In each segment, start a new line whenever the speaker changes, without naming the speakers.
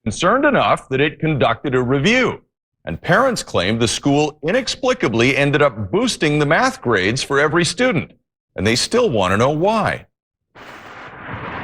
concerned enough that it conducted a review. And parents claim the school inexplicably ended up boosting the math grades for every student. And they still want to know why.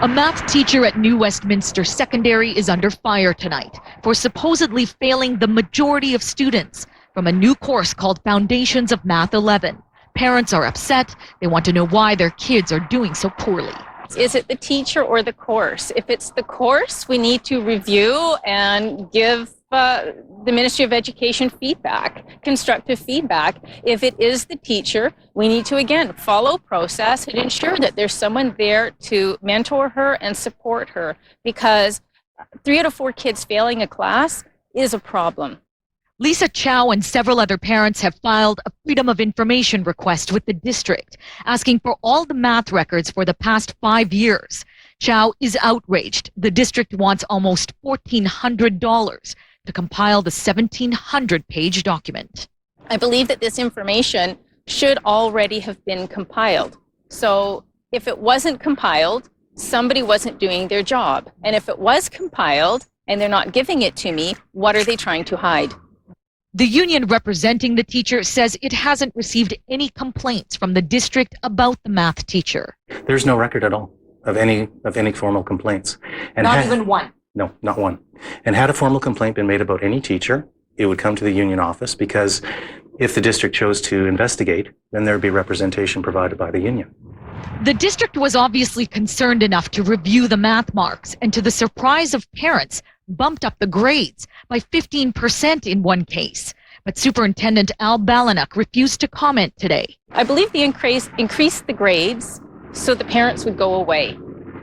A math teacher at New Westminster Secondary is under fire tonight for supposedly failing the majority of students from a new course called Foundations of Math 11. Parents are upset. They want to know why their kids are doing so poorly.
Is it the teacher or the course? If it's the course, we need to review and give the Ministry of Education feedback, constructive feedback. If it is the teacher, we need to, again, follow process and ensure that there's someone there to mentor her and support her, because 3 out of 4 kids failing a class is a problem.
Lisa Chow and several other parents have filed a Freedom of Information request with the district, asking for all the math records for the past 5 years. Chow is outraged. The district wants almost $1,400 to compile the 1,700-page document.
I believe that this information should already have been compiled. So if it wasn't compiled, somebody wasn't doing their job. And if it was compiled and they're not giving it to me, what are they trying to hide?
The union representing the teacher says it hasn't received any complaints from the district about the math teacher.
There's no record at all of any formal complaints. And
not even one?
No, not one. And had a formal complaint been made about any teacher, it would come to the union office, because if the district chose to investigate, then there would be representation provided by the union.
The district was obviously concerned enough to review the math marks, and to the surprise of parents, bumped up the grades by 15% in one case. But Superintendent Al Balanuk refused to comment today.
I believe the increased the grades so the parents would go away,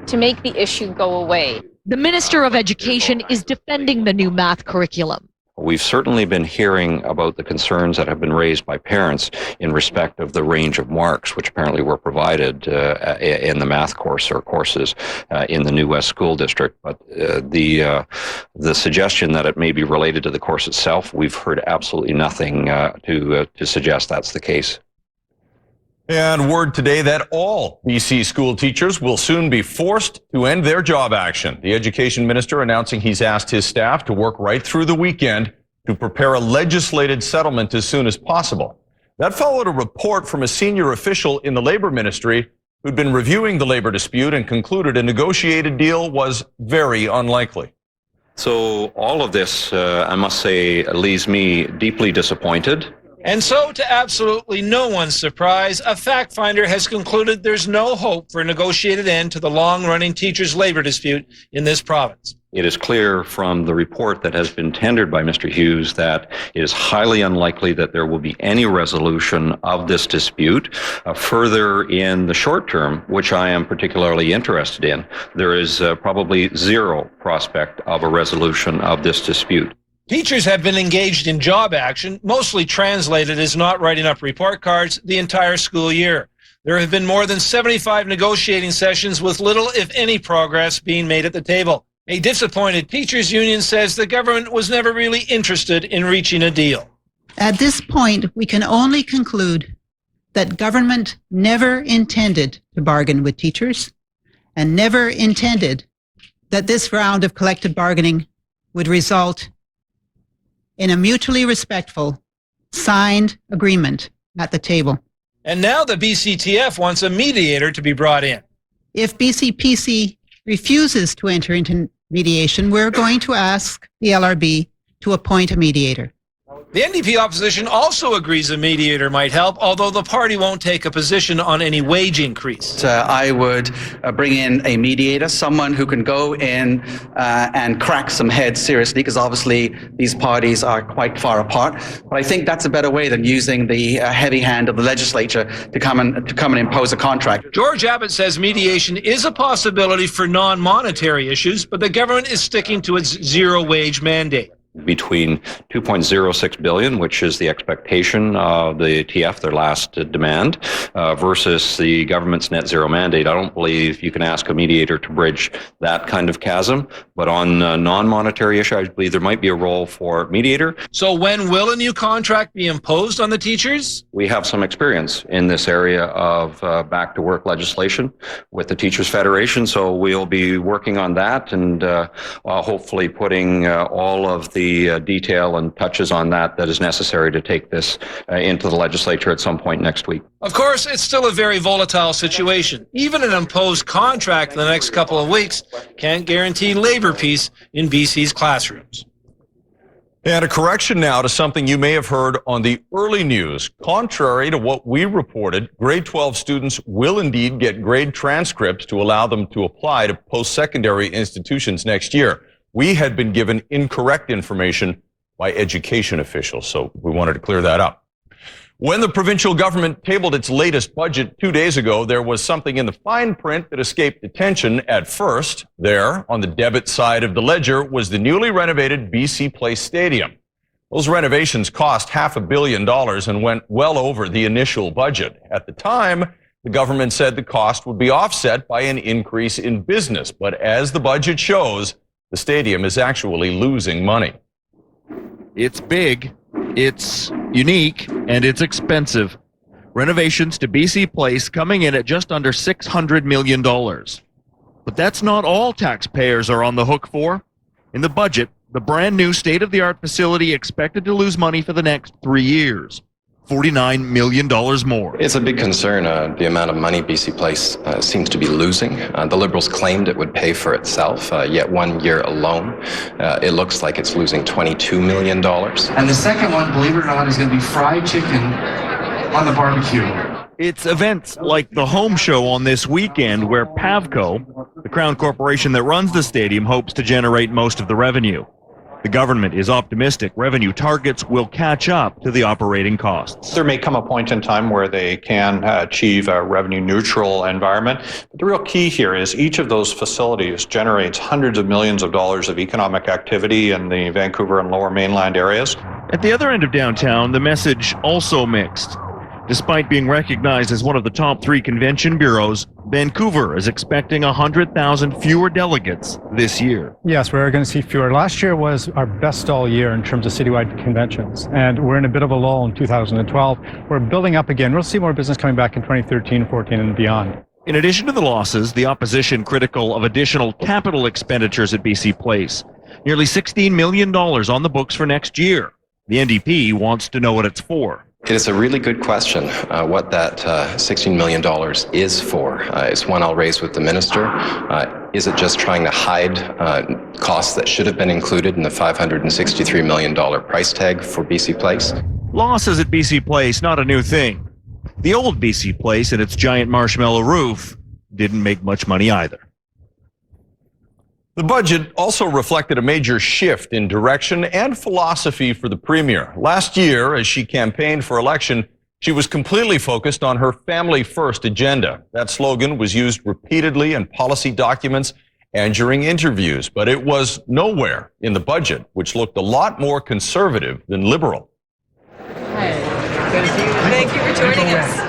to make the issue go away.
The Minister of Education is defending the new math curriculum.
We've certainly been hearing about the concerns that have been raised by parents in respect of the range of marks which apparently were provided in the math course or courses in the New West School District. But the suggestion that it may be related to the course itself, we've heard absolutely nothing to suggest that's the case.
And word today that all BC school teachers will soon be forced to end their job action. The education minister announcing he's asked his staff to work right through the weekend to prepare a legislated settlement as soon as possible. That followed a report from a senior official in the labor ministry who'd been reviewing the labor dispute and concluded a negotiated deal was very unlikely.
So all of this, I must say, leaves me deeply disappointed.
And so, to absolutely no one's surprise, a fact finder has concluded there's no hope for a negotiated end to the long-running teachers' labor dispute in this province.
It is clear from the report that has been tendered by Mr. Hughes that it is highly unlikely that there will be any resolution of this dispute. Further, in the short term, which I am particularly interested in, there is probably zero prospect of a resolution of this dispute.
Teachers have been engaged in job action, mostly translated as not writing up report cards, the entire school year. There have been more than 75 negotiating sessions with little, if any, progress being made at the table. A disappointed teachers union says the government was never really interested in reaching a deal.
At this point, we can only conclude that government never intended to bargain with teachers and never intended that this round of collective bargaining would result in a mutually respectful, signed agreement at the table.
And now the BCTF wants a mediator to be brought in.
If BCPC refuses to enter into mediation, we're going to ask the LRB to appoint a mediator.
The NDP opposition also agrees a mediator might help, although the party won't take a position on any wage increase.
I would bring in a mediator, someone who can go in and crack some heads seriously, because obviously these parties are quite far apart. But I think that's a better way than using the heavy hand of the legislature to come and impose a contract.
George Abbott says mediation is a possibility for non-monetary issues, but the government is sticking to its zero-wage mandate.
between 2.06 billion, which is the expectation of the TF, their last demand, versus the government's net zero mandate. I don't believe you can ask a mediator to bridge that kind of chasm, but on non-monetary issue, I believe there might be a role for mediator.
So when will a new contract be imposed on the teachers?
We have some experience in this area of back to work legislation with the Teachers Federation, so we'll be working on that and hopefully putting all of the detail and touches on that is necessary to take this into the legislature at some point next week.
Of course, it's still a very volatile situation. Even an imposed contract in the next couple of weeks can't guarantee labor peace in BC's classrooms.
And a correction now to something you may have heard on the early news. Contrary to what we reported, grade 12 students will indeed get grade transcripts to allow them to apply to post-secondary institutions next year. We had been given incorrect information by education officials, so we wanted to clear that up. When the provincial government tabled its latest budget 2 days ago, there was something in the fine print that escaped attention at first. There, on the debit side of the ledger, was the newly renovated BC Place Stadium. Those renovations cost $500 million and went well over the initial budget. At the time, the government said the cost would be offset by an increase in business, but as the budget shows, the stadium is actually losing money.
It's big, it's unique, and it's expensive. Renovations to BC Place coming in at just under $600 million. But that's not all taxpayers are on the hook for. In the budget, the brand new state-of-the-art facility expected to lose money for the next 3 years. $49 million more.
It's a big concern, the amount of money BC Place seems to be losing. The Liberals claimed it would pay for itself, yet 1 year alone, it looks like it's losing $22 million.
And the second one, believe it or not, is going to be fried chicken on the barbecue.
It's events like the home show on this weekend where Pavco, the Crown Corporation that runs the stadium, hopes to generate most of the revenue. The government is optimistic revenue targets will catch up to the operating costs.
There may come a point in time where they can achieve a revenue neutral environment. But the real key here is each of those facilities generates hundreds of millions of dollars of economic activity in the Vancouver and Lower Mainland areas.
At the other end of downtown, the message also mixed. Despite being recognized as one of the top 3 convention bureaus, Vancouver is expecting 100,000 fewer delegates this year.
Yes, we're going to see fewer. Last year was our best all year in terms of citywide conventions, and we're in a bit of a lull in 2012. We're building up again. We'll see more business coming back in 2013, 14, and beyond.
In addition to the losses, the opposition critical of additional capital expenditures at BC Place. Nearly $16 million on the books for next year. The NDP wants to know what it's for.
It is a really good question, what that $16 million is for. It's one I'll raise with the minister. Is it just trying to hide costs that should have been included in the $563 million price tag for BC Place?
Losses at BC Place, not a new thing. The old BC Place and its giant marshmallow roof didn't make much money either.
The budget also reflected a major shift in direction and philosophy for the premier. Last year, as she campaigned for election, she was completely focused on her family first agenda. That slogan was used repeatedly in policy documents and during interviews, but it was nowhere in the budget, which looked a lot more conservative than liberal.
Thank you for joining us.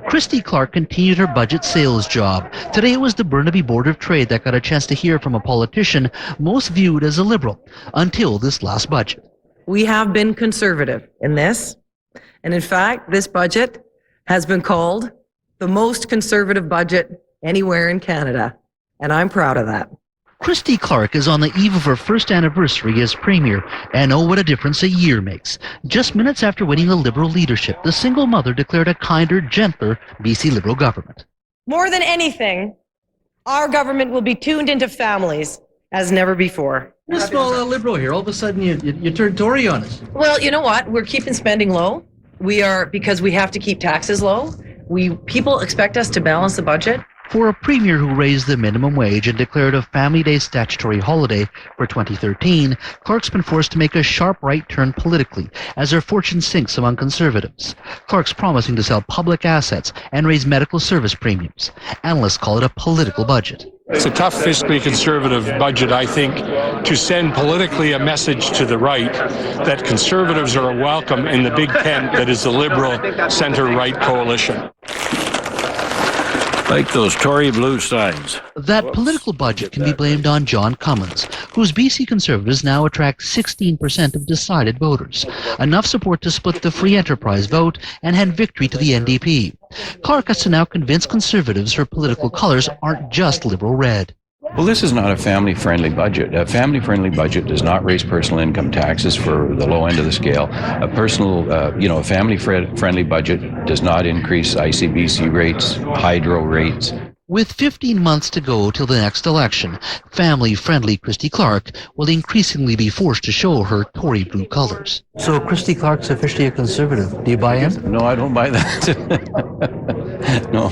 Christy Clark continued her budget sales job. Today it was the Burnaby Board of Trade that got a chance to hear from a politician most viewed as a liberal until this last budget.
We have been conservative in this. And in fact, this budget has been called the most conservative budget anywhere in Canada. And I'm proud of that.
Christy Clark is on the eve of her first anniversary as Premier, and oh, what a difference a year makes. Just minutes after winning the Liberal leadership, the single mother declared a kinder, gentler BC Liberal government.
More than anything, our government will be tuned into families as never before.
You're a small Liberal here. All of a sudden, you turn Tory on us.
Well, you know what? We're keeping spending low. We are, because we have to keep taxes low. People expect us to balance the budget.
For a premier who raised the minimum wage and declared a Family Day statutory holiday for 2013, Clark's been forced to make a sharp right turn politically as her fortune sinks among Conservatives. Clark's promising to sell public assets and raise medical service premiums. Analysts call it a political budget.
It's a tough fiscally conservative budget, I think, to send politically a message to the right that Conservatives are welcome in the big tent that is the Liberal centre-right coalition.
Like those Tory blue signs.
That political budget can be blamed on John Cummins, whose BC Conservatives now attract 16% of decided voters, enough support to split the free enterprise vote and hand victory to the NDP. Clark has to now convince Conservatives her political colours aren't just Liberal red.
Well, this is not a family-friendly budget. A family-friendly budget does not raise personal income taxes for the low end of the scale. A family-friendly budget does not increase ICBC rates, hydro rates.
With 15 months to go till the next election, family-friendly Christy Clark will increasingly be forced to show her Tory blue colours. So Christy Clark's officially a Conservative. Do you buy in?
No, I don't buy that. No,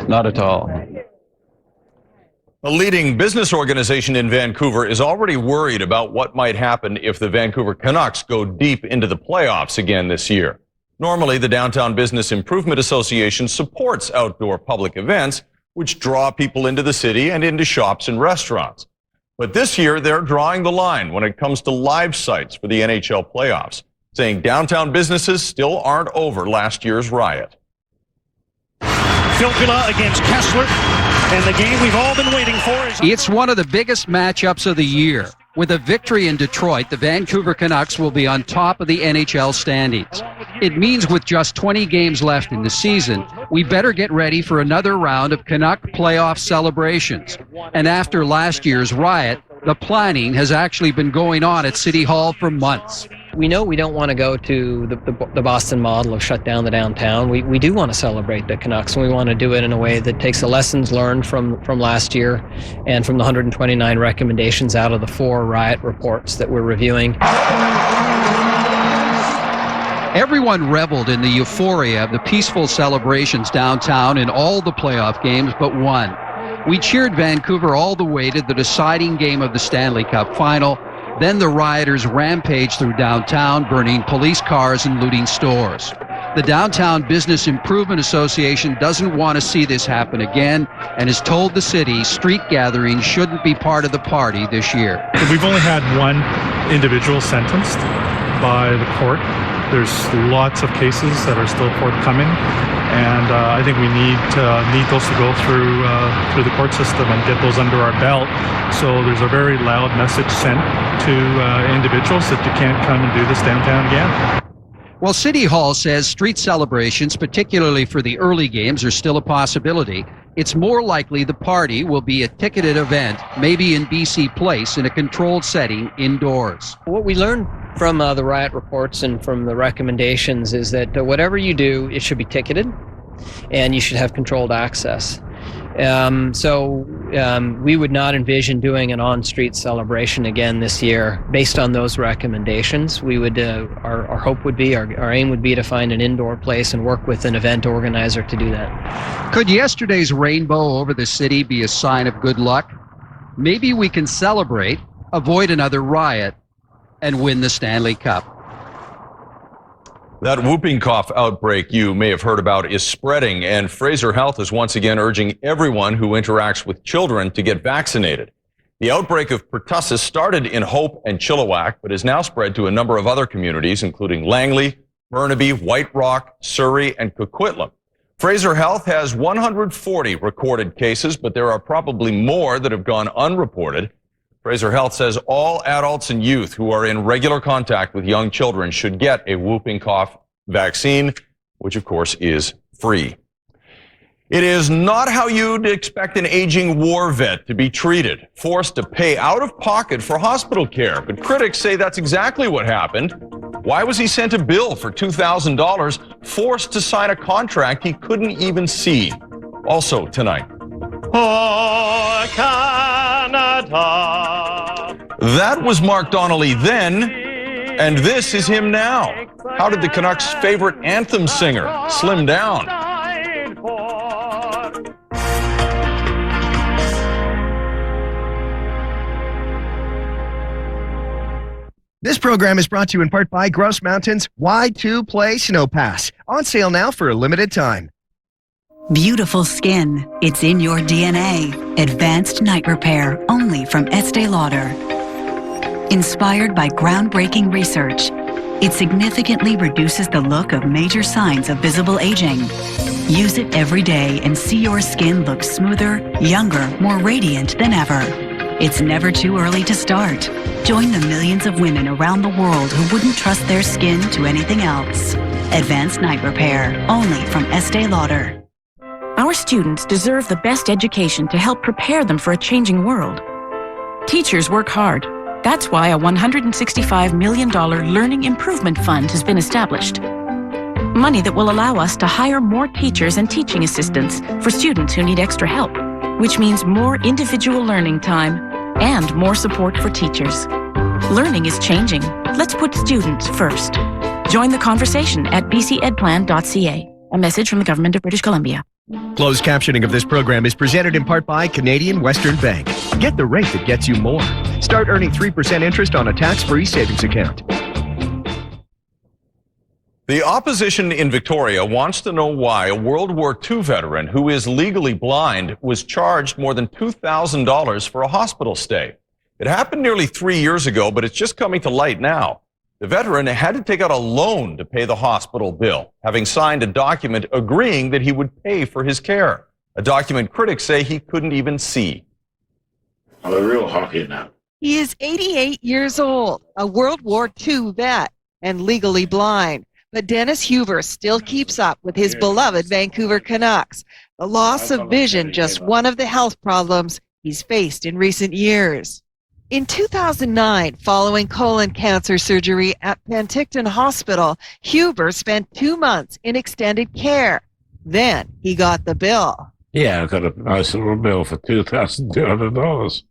not at all.
A leading business organization in Vancouver is already worried about what might happen if the Vancouver Canucks go deep into the playoffs again this year. Normally, the Downtown Business Improvement Association supports outdoor public events, which draw people into the city and into shops and restaurants. But this year, they're drawing the line when it comes to live sites for the NHL playoffs, saying downtown businesses still aren't over last year's riot.
Filppula against Kessler, and the game we've all been waiting for is...
It's one of the biggest matchups of the year. With a victory in Detroit, the Vancouver Canucks will be on top of the NHL standings. It means with just 20 games left in the season, we better get ready for another round of Canuck playoff celebrations. And after last year's riot, the planning has actually been going on at City Hall for months.
We know we don't want to go to the Boston model of shut down the downtown. We do want to celebrate the Canucks, and we want to do it in a way that takes the lessons learned from last year and from the 129 recommendations out of the 4 riot reports that we're reviewing.
Everyone reveled in the euphoria of the peaceful celebrations downtown in all the playoff games but one. We cheered Vancouver all the way to the deciding game of the Stanley Cup final. Then the rioters rampaged through downtown, burning police cars and looting stores. The Downtown Business Improvement Association doesn't want to see this happen again and has told the city street gatherings shouldn't be part of the party this year.
We've only had one individual sentenced by the court. There's lots of cases that are still forthcoming, and I think we need those to go through the court system and get those under our belt. So there's a very loud message sent to individuals that you can't come and do this downtown again.
Well, City Hall says street celebrations, particularly for the early games, are still a possibility. It's more likely the party will be a ticketed event, maybe in BC Place in a controlled setting indoors.
What we learned from the riot reports and from the recommendations is that whatever you do, it should be ticketed and you should have controlled access. We would not envision doing an on-street celebration again this year based on those recommendations. We would, our hope would be, our aim would be to find an indoor place and work with an event organizer to do that.
Could yesterday's rainbow over the city be a sign of good luck? Maybe we can celebrate, avoid another riot, and win the Stanley Cup.
That whooping cough outbreak you may have heard about is spreading, and Fraser Health is once again urging everyone who interacts with children to get vaccinated. The outbreak of pertussis started in Hope and Chilliwack, but is now spread to a number of other communities, including Langley, Burnaby, White Rock, Surrey, and Coquitlam. Fraser Health has 140 recorded cases, but there are probably more that have gone unreported. Fraser Health says all adults and youth who are in regular contact with young children should get a whooping cough vaccine, which of course is free. It is not how you'd expect an aging war vet to be treated, forced to pay out of pocket for hospital care. But critics say that's exactly what happened. Why was he sent a bill for $2,000, forced to sign a contract he couldn't even see? Also tonight.
Oh, Canada.
That was Mark Donnelly then, and this is him now. How did the Canucks' favorite anthem singer slim down?
This program is brought to you in part by Grouse Mountain's Y2 Play Snow Pass. On sale now for a limited time.
Beautiful skin. It's in your DNA. Advanced night repair, only from Estee Lauder. Inspired by groundbreaking research, it significantly reduces the look of major signs of visible aging. Use it every day and see your skin look smoother, younger, more radiant than ever. It's never too early to start. Join the millions of women around the world who wouldn't trust their skin to anything else. Advanced night repair, only from Estee Lauder.
Our students deserve the best education to help prepare them for a changing world. Teachers work hard. That's why a $165 million Learning Improvement Fund has been established. Money that will allow us to hire more teachers and teaching assistants for students who need extra help, which means more individual learning time and more support for teachers. Learning is changing. Let's put students first. Join the conversation at bcedplan.ca. A message from the Government of British Columbia.
Closed captioning of this program is presented in part by Canadian Western Bank. Get the rate that gets you more. Start earning 3% interest on a tax-free savings account.
The opposition in Victoria wants to know why a World War II veteran who is legally blind was charged more than $2,000 for a hospital stay. It happened nearly 3 years ago, but it's just coming to light now. The veteran had to take out a loan to pay the hospital bill, having signed a document agreeing that he would pay for his care, a document critics say he couldn't even see.
I'm a real hockey nut.
He is 88 years old, a World War II vet, and legally blind. But Dennis Huber still keeps up with his beloved Vancouver Canucks. The loss of vision, just one of the health problems he's faced in recent years. In 2009, following colon cancer surgery at Penticton Hospital, Huber spent 2 months in extended care. Then he got the bill.
Yeah, I got a nice little bill for $2,200.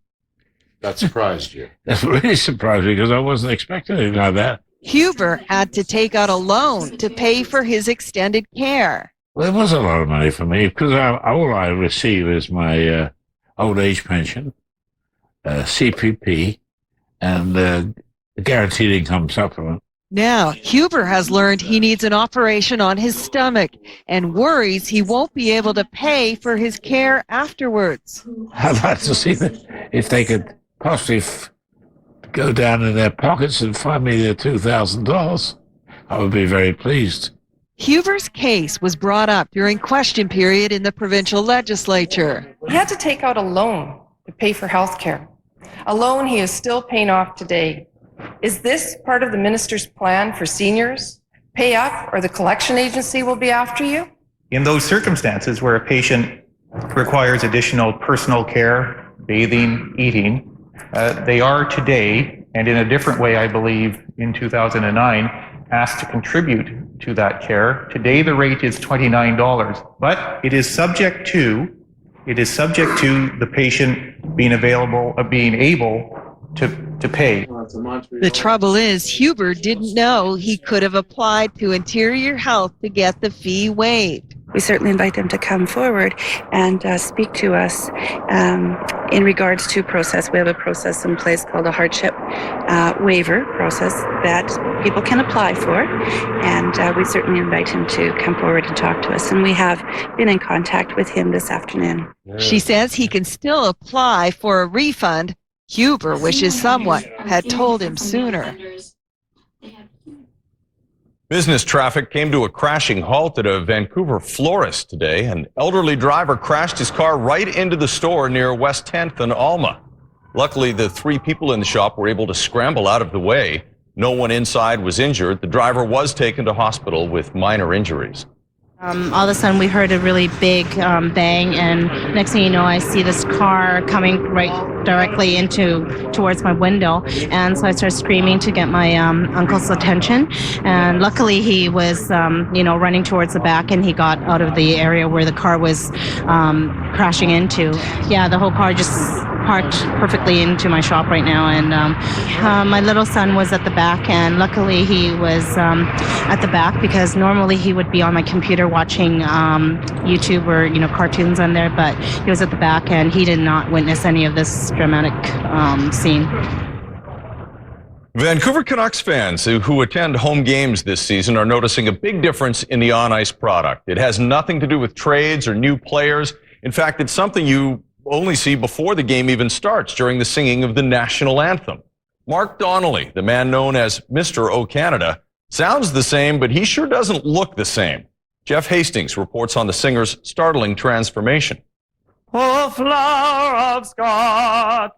That surprised you?
That really surprised me because I wasn't expecting anything like that.
Huber had to take out a loan to pay for his extended care.
Well, it was a lot of money for me because all I receive is my old age pension, CPP, and guaranteed income supplement.
Now, Huber has learned he needs an operation on his stomach and worries he won't be able to pay for his care afterwards.
I'd like to see if they could possibly go down in their pockets and find me their $2,000. I would be very pleased.
Huber's case was brought up during question period in the provincial legislature.
He had to take out a loan to pay for health care, a loan he is still paying off today. Is this part of the minister's plan for seniors? Pay up or the collection agency will be after you?
In those circumstances where a patient requires additional personal care, bathing, eating, they are today, and in a different way, I believe, in 2009, asked to contribute to that care. Today, the rate is $29, but it is subject to the patient being able to pay.
The trouble is, Huber didn't know he could have applied to Interior Health to get the fee waived.
We certainly invite them to come forward and speak to us in regards to process. We have a process in place called a hardship waiver process that people can apply for, and we certainly invite him to come forward and talk to us. And we have been in contact with him this afternoon.
She says he can still apply for a refund. Huber wishes someone had told him sooner.
Business traffic came to a crashing halt at a Vancouver florist today. An elderly driver crashed his car right into the store near West 10th and Alma. Luckily, the 3 people in the shop were able to scramble out of the way. No one inside was injured. The driver was taken to hospital with minor injuries.
All of a sudden, we heard a really big bang, and next thing you know, I see this car coming right directly towards my window, and so I started screaming to get my uncle's attention. And luckily, he was, running towards the back, and he got out of the area where the car was crashing into. Yeah, the whole car just parked perfectly into my shop right now, and my little son was at the back, and luckily he was at the back because normally he would be on my computer watching YouTube or cartoons on there, but he was at the back and he did not witness any of this dramatic scene.
Vancouver Canucks fans who attend home games this season are noticing a big difference in the on-ice product. It has nothing to do with trades or new players. In fact, it's something you only see before the game even starts, during the singing of the national anthem. Mark Donnelly, the man known as Mr. O Canada, sounds the same, but he sure doesn't look the same. Jeff Hastings reports on the singer's startling transformation.
Oh, flower of Scotland,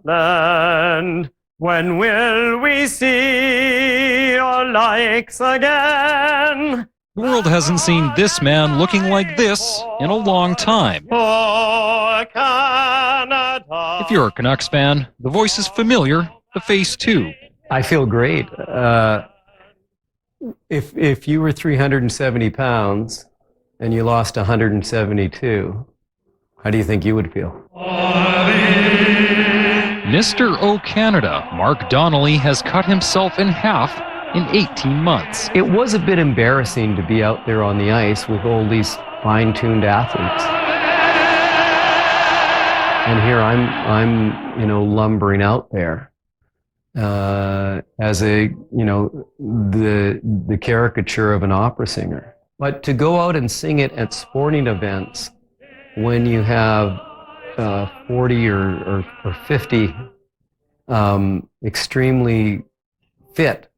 when will we see your likes again?
The world hasn't seen this man looking like this in a long time.
Oh, Canada.
If you're a Canucks fan, the voice is familiar, the face too.
I feel great. If you were 370 pounds and you lost 172, how do you think you would feel?
Mr. O Canada, Mark Donnelly, has cut himself in half in 18 months.
It was a bit embarrassing to be out there on the ice with all these fine-tuned athletes. And here I'm lumbering out there as a, the caricature of an opera singer. But to go out and sing it at sporting events when you have 40 or 50 extremely fit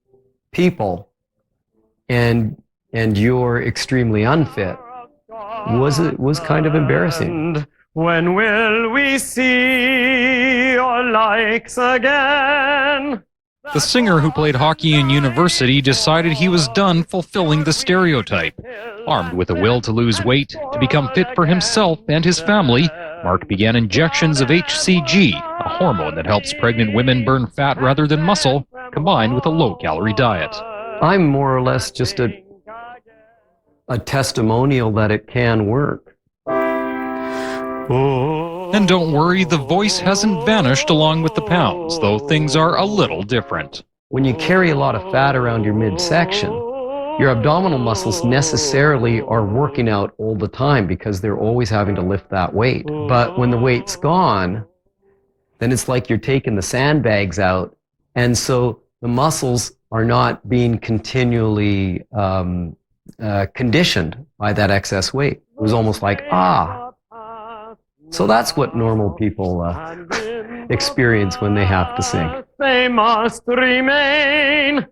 people and you're extremely unfit was kind of embarrassing.
When will we see your likes again?
The singer who played hockey in university decided he was done fulfilling the stereotype. Armed with a will to lose weight, to become fit for himself and his family, Mark began injections of HCG, a hormone that helps pregnant women burn fat rather than muscle, combined with a low-calorie diet.
I'm more or less just a testimonial that it can work.
And don't worry, the voice hasn't vanished along with the pounds, though things are a little different.
When you carry a lot of fat around your midsection, your abdominal muscles necessarily are working out all the time because they're always having to lift that weight. But when the weight's gone, then it's like you're taking the sandbags out. And so the muscles are not being continually conditioned by that excess weight. It was almost like, So that's what normal people experience when they have to sing.
They must remain.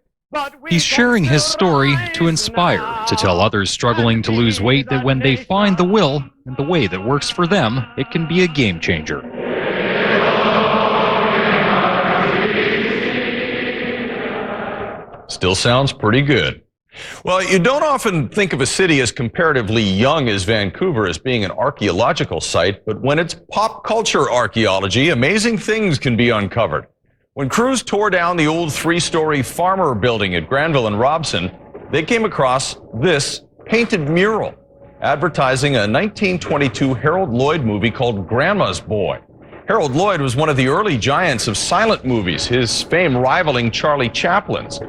He's sharing his story to inspire, to tell others struggling to lose weight that when they find the will and the way that works for them, it can be a game changer.
Still sounds pretty good. Well, you don't often think of a city as comparatively young as Vancouver as being an archaeological site, but when it's pop culture archaeology, amazing things can be uncovered. When crews tore down the old three-story farmer building at Granville and Robson, they came across this painted mural advertising a 1922 Harold Lloyd movie called Grandma's Boy. Harold Lloyd was one of the early giants of silent movies, his fame rivaling Charlie Chaplin's.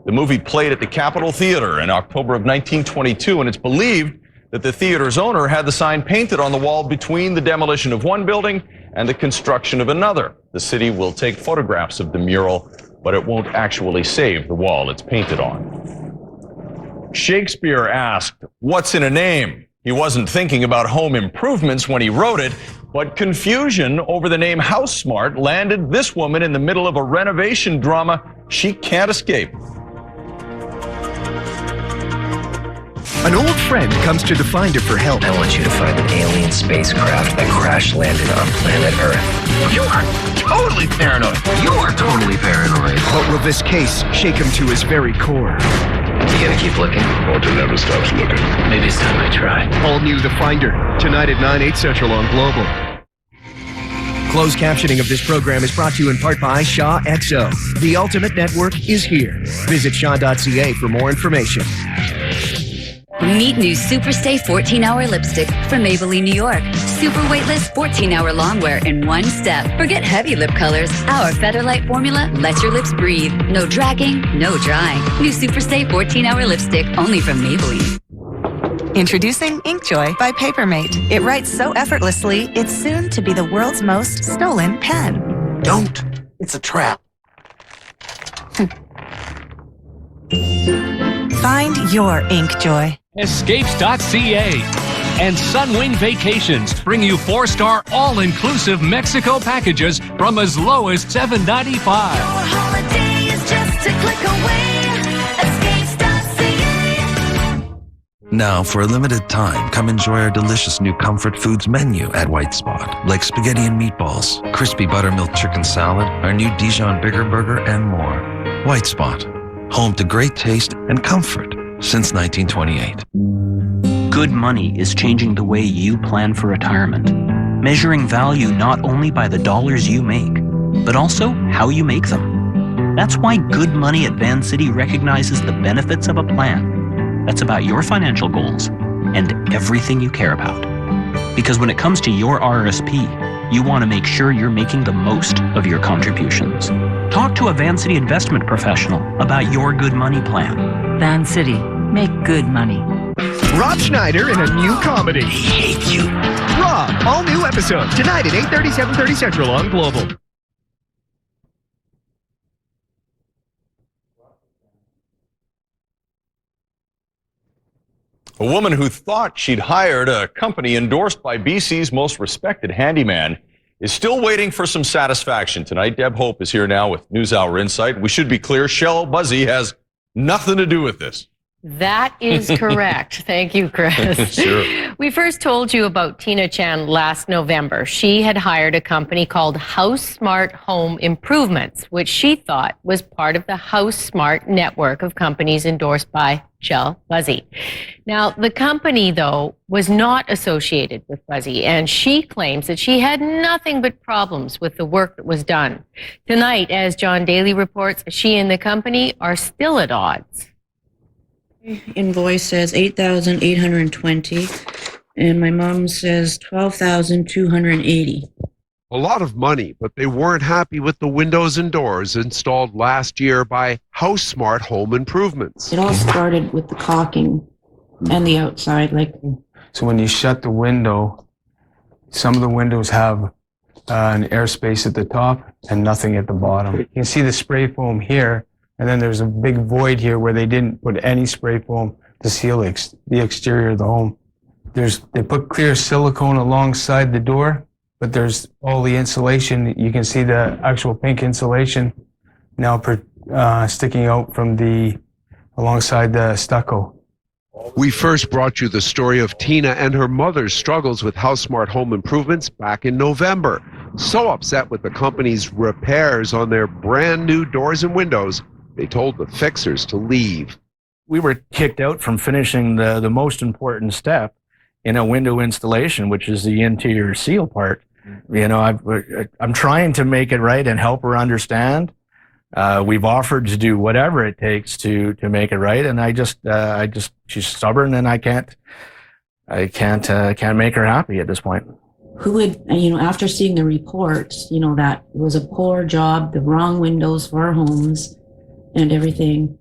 The movie played at the Capitol Theater in October of 1922, and it's believed that the theater's owner had the sign painted on the wall between the demolition of one building and the construction of another. The city will take photographs of the mural, but it won't actually save the wall it's painted on. Shakespeare asked, "What's in a name?" He wasn't thinking about home improvements when he wrote it, but confusion over the name House Smart landed this woman in the middle of a renovation drama she can't escape.
An old friend comes to the finder for help.
I want you to find an alien spacecraft that crash landed on planet Earth.
You are totally paranoid.
You are totally paranoid.
But will this case shake him to his very core?
You gotta keep looking. Walter never stops looking. Maybe it's time I try.
All new The Finder, tonight at 9/8 Central on Global. Closed captioning of this program is brought to you in part by Shaw XO. The ultimate network is here. Visit shaw.ca for more information.
Meet new Superstay 14-Hour Lipstick from Maybelline, New York. Super weightless 14-hour longwear in one step. Forget heavy lip colors. Our Feather Light formula lets your lips breathe. No dragging, no drying. New Superstay 14-Hour Lipstick only from Maybelline.
Introducing Inkjoy by Papermate. It writes so effortlessly, it's soon to be the world's most stolen pen.
Don't. It's a trap.
Find your ink joy.
Escapes.ca and Sunwing Vacations bring you 4-star all-inclusive Mexico packages from as low as $7.95.
Holiday is just a click away. Escapes.ca.
Now, for a limited time, come enjoy our delicious new comfort foods menu at White Spot, like spaghetti and meatballs, crispy buttermilk chicken salad, our new Dijon Bigger Burger, and more. White Spot, home to great taste and comfort since 1928.
Good money is changing the way you plan for retirement, measuring value not only by the dollars you make, but also how you make them. That's why Good Money at Van City recognizes the benefits of a plan that's about your financial goals and everything you care about. Because when it comes to your RRSP, you want to make sure you're making the most of your contributions. Talk to a Van City investment professional about your Good Money plan.
Van City, make good money.
Rob Schneider in a new comedy.
I hate you.
Rob, all new episode tonight at 8:30, 7:30 Central on Global.
A woman who thought she'd hired a company endorsed by BC's most respected handyman is still waiting for some satisfaction tonight. Deb Hope is here now with NewsHour Insight. We should be clear, Shell Buzzy has nothing to do with this.
That is correct. Thank you, Chris.
Sure.
We first told you about Tina Chan last November. She had hired a company called House Smart Home Improvements, which she thought was part of the House Smart network of companies endorsed by Shell Buzzy. Now, the company, though, was not associated with Buzzy, and she claims that she had nothing but problems with the work that was done. Tonight, as John Daly reports, she and the company are still at odds.
Invoice says $8,820, and my mom says $12,280.
A lot of money, but they weren't happy with the windows and doors installed last year by House Smart Home Improvements.
It all started with the caulking and the outside,
So when you shut the window, some of the windows have an airspace at the top and nothing at the bottom. You can see the spray foam here. And then there's a big void here where they didn't put any spray foam to seal the exterior of the home. They put clear silicone alongside the door, but there's all the insulation. You can see the actual pink insulation now sticking out from alongside the stucco.
We first brought you the story of Tina and her mother's struggles with House Smart Home Improvements back in November. So upset with the company's repairs on their brand new doors and windows, they told the fixers to leave.
We were kicked out from finishing the most important step in a window installation, which is the interior seal part. You know, I'm trying to make it right and help her understand. We've offered to do whatever it takes to make it right, and she's stubborn, and I can't make her happy at this point.
Who would, after seeing the reports, that it was a poor job, the wrong windows for our homes and everything,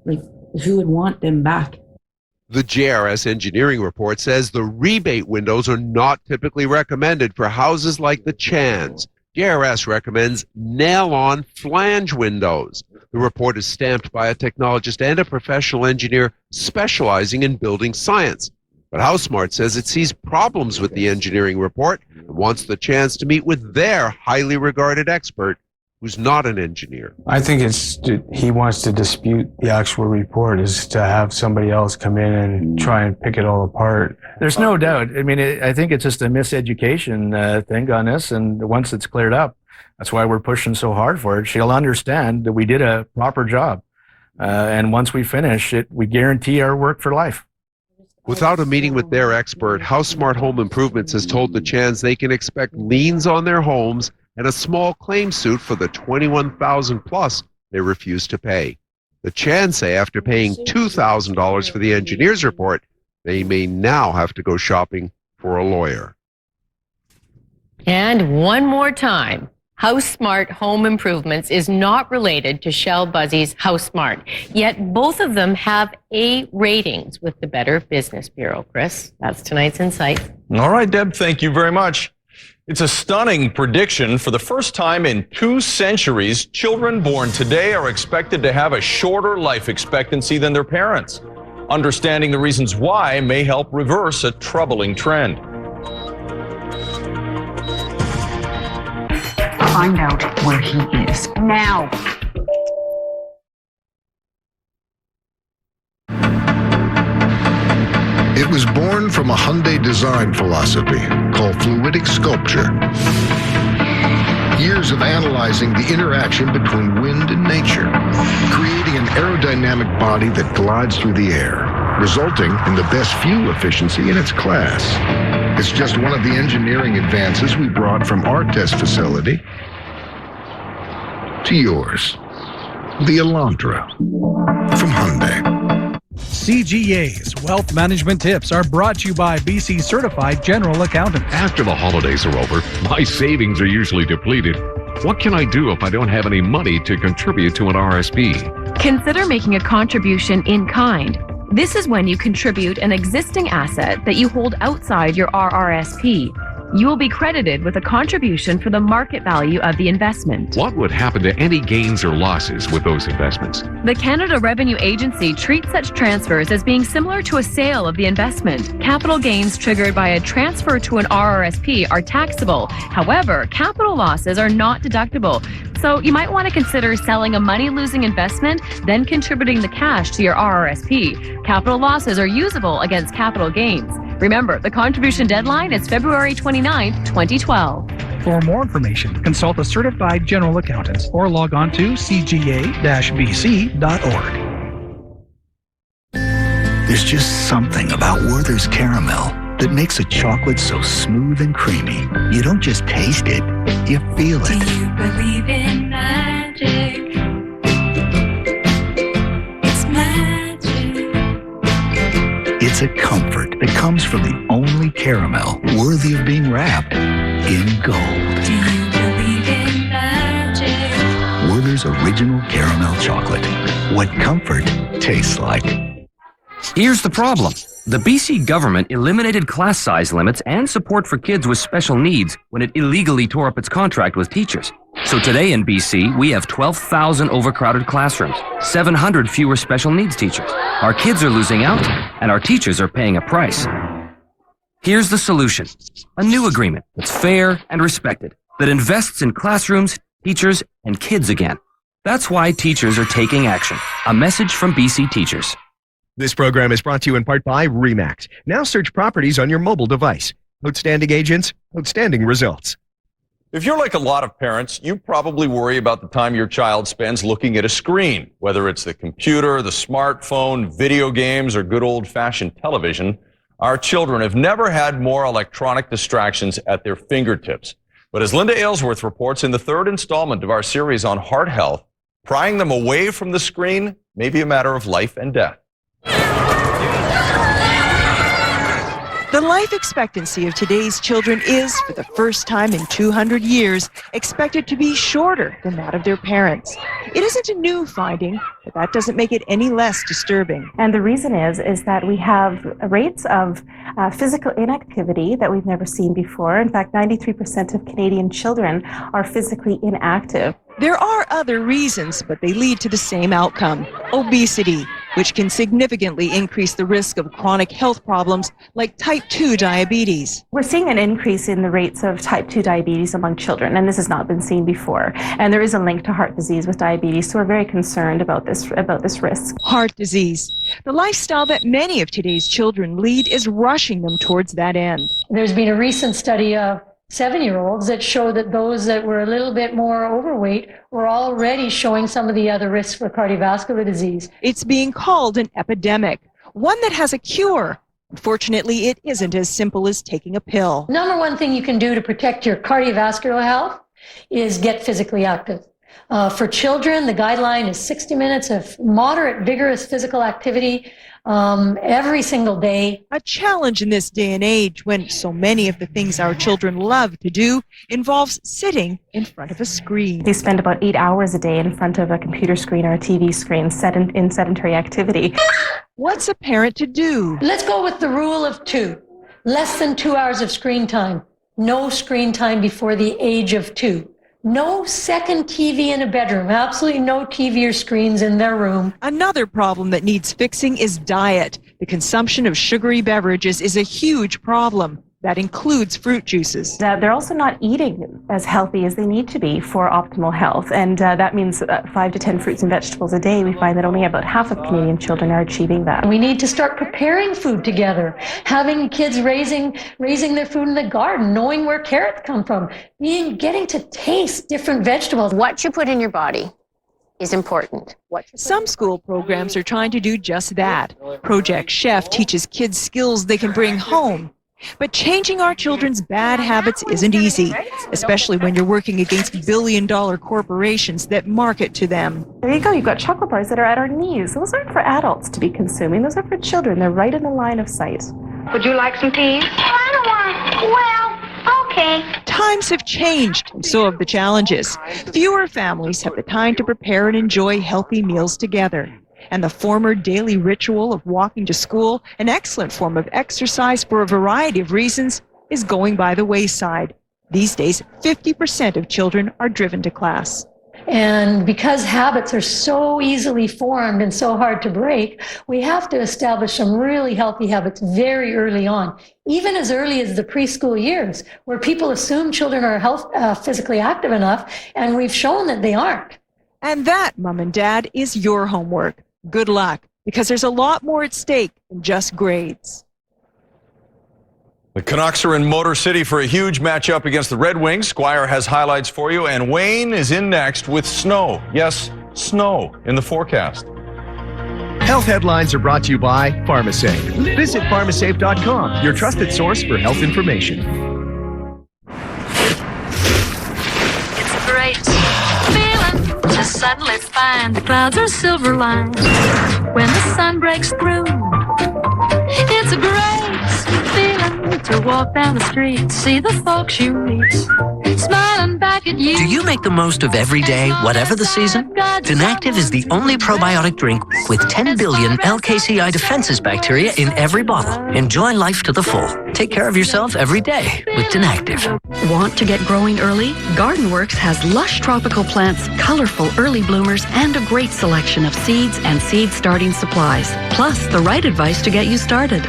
who would want them back?
The JRS engineering report says the rebate windows are not typically recommended for houses like the Chans. JRS recommends nail-on flange windows. The report is stamped by a technologist and a professional engineer specializing in building science. But HouseSmart says it sees problems with the engineering report and wants the chance to meet with their highly regarded expert, who's not an engineer.
I think he wants to dispute the actual report, is to have somebody else come in and try and pick it all apart.
There's no doubt. I mean, I think it's just a miseducation thing on this, and once it's cleared up, that's why we're pushing so hard for it. She'll understand that we did a proper job, and once we finish it, we guarantee our work for life.
Without a meeting with their expert, House Smart Home Improvements has told the Chans they can expect liens on their homes and a small claim suit for the $21,000 plus they refuse to pay. The Chans say after paying $2,000 for the engineer's report, they may now have to go shopping for a lawyer.
And one more time, House Smart Home Improvements is not related to Shell Buzzy's House Smart, yet both of them have A ratings with the Better Business Bureau. Chris, that's tonight's Insight.
All right, Deb, thank you very much. It's a stunning prediction. For the first time in 2 centuries, children born today are expected to have a shorter life expectancy than their parents. Understanding the reasons why may help reverse a troubling trend.
Find out where he is now.
It was born from a Hyundai design philosophy called fluidic sculpture. Years of analyzing the interaction between wind and nature, creating an aerodynamic body that glides through the air, resulting in the best fuel efficiency in its class. It's just one of the engineering advances we brought from our test facility to yours. The Elantra from Hyundai.
CGA's Wealth Management Tips are brought to you by BC Certified General Accountant.
After the holidays are over, my savings are usually depleted. What can I do if I don't have any money to contribute to an RSP?
Consider making a contribution in kind. This is when you contribute an existing asset that you hold outside your RRSP. You will be credited with a contribution for the market value of the investment.
What would happen to any gains or losses with those investments?
The Canada Revenue Agency treats such transfers as being similar to a sale of the investment. Capital gains triggered by a transfer to an RRSP are taxable. However, capital losses are not deductible. So you might want to consider selling a money-losing investment, then contributing the cash to your RRSP. Capital losses are usable against capital gains. Remember, the contribution deadline is February 29th, 2012.
For more information, consult a certified general accountant or log on to cga-bc.org.
There's just something about Werther's caramel that makes a chocolate so smooth and creamy. You don't just taste it, you feel it.
Do you believe in magic? It's magic.
It's a comfort that comes from the only caramel worthy of being wrapped in gold.
Do you believe in magic?
Werther's Original Caramel Chocolate. What comfort tastes like.
Here's the problem. The BC government eliminated class size limits and support for kids with special needs when it illegally tore up its contract with teachers. So today in BC, we have 12,000 overcrowded classrooms, 700 fewer special needs teachers. Our kids are losing out, and our teachers are paying a price. Here's the solution. A new agreement that's fair and respected, that invests in classrooms, teachers, and kids again. That's why teachers are taking action. A message from BC teachers.
This program is brought to you in part by RE/MAX. Now search properties on your mobile device. Outstanding agents, outstanding results.
If you're like a lot of parents, you probably worry about the time your child spends looking at a screen, whether it's the computer, the smartphone, video games, or good old-fashioned television. Our children have never had more electronic distractions at their fingertips. But as Linda Aylesworth reports in the 3rd installment of our series on heart health, prying them away from the screen may be a matter of life and death.
The life expectancy of today's children is, for the first time in 200 years, expected to be shorter than that of their parents. It isn't a new finding, but that doesn't make it any less disturbing.
And the reason is that we have rates of physical inactivity that we've never seen before. In fact, 93% of Canadian children are physically inactive.
There are other reasons, but they lead to the same outcome: obesity, which can significantly increase the risk of chronic health problems like type 2 diabetes.
We're seeing an increase in the rates of type 2 diabetes among children, and this has not been seen before. And there is a link to heart disease with diabetes, so we're very concerned about this risk.
Heart disease. The lifestyle that many of today's children lead is rushing them towards that end.
There's been a recent study of 7-year-olds that show that those that were a little bit more overweight were already showing some of the other risks for cardiovascular disease.
It's being called an epidemic, one that has a cure. Unfortunately, it isn't as simple as taking a pill.
Number one thing you can do to protect your cardiovascular health is get physically active. For children, the guideline is 60 minutes of moderate, vigorous physical activity every single day.
A challenge in this day and age when so many of the things our children love to do involves sitting in front of a screen.
They spend about 8 hours a day in front of a computer screen or a TV screen in sedentary activity.
What's a parent to do?
Let's go with the rule of 2. Less than 2 hours of screen time. no screen time before the age of 2. No second TV in a bedroom. Absolutely no TV or screens in their room.
Another problem that needs fixing is diet. The consumption of sugary beverages is a huge problem. That includes fruit juices.
They're also not eating as healthy as they need to be for optimal health. And that means 5 to 10 fruits and vegetables a day. We find that only about half of Canadian children are achieving that.
We need to start preparing food together, having kids raising their food in the garden, knowing where carrots come from, getting to taste different vegetables.
What you put in your body is important.
Some school programs are trying to do just that. Project Chef teaches kids skills they can bring home. But changing our children's bad habits isn't easy, especially when you're working against billion-dollar corporations that market to them.
There you go. You've got chocolate bars that are at our knees. Those aren't for adults to be consuming. Those are for children. They're right in the line of sight.
Would you like some tea? I don't want. Well, okay.
Times have changed, and so have the challenges. Fewer families have the time to prepare and enjoy healthy meals together. And the former daily ritual of walking to school, an excellent form of exercise for a variety of reasons, is going by the wayside. These days, 50% of children are driven to class.
And because habits are so easily formed and so hard to break, we have to establish some really healthy habits very early on, even as early as the preschool years, where people assume children are physically active enough, and we've shown that they aren't.
And that, Mom and Dad, is your homework. Good luck, because there's a lot more at stake than just grades.
The Canucks are in Motor City for a huge matchup against the Red Wings. Squire has highlights for you, and Wayne is in next with snow. Yes, snow in the forecast.
Health headlines are brought to you by PharmaSafe. Visit pharmasafe.com, your trusted source for health information.
It's great feeling to suddenly find the clouds are silver lined when the sun breaks through. It's a great feeling to walk down the street, see the folks you meet, smiling back at you.
Do you make the most of every day, whatever the season? Dinactive is the only probiotic drink with 10 billion LKCI defenses bacteria in every bottle. Enjoy life to the full. Take care of yourself every day with Dinactive.
Want to get growing early? GardenWorks has lush tropical plants, colorful early bloomers, and a great selection of seeds and seed starting supplies. Plus, the right advice to get you started.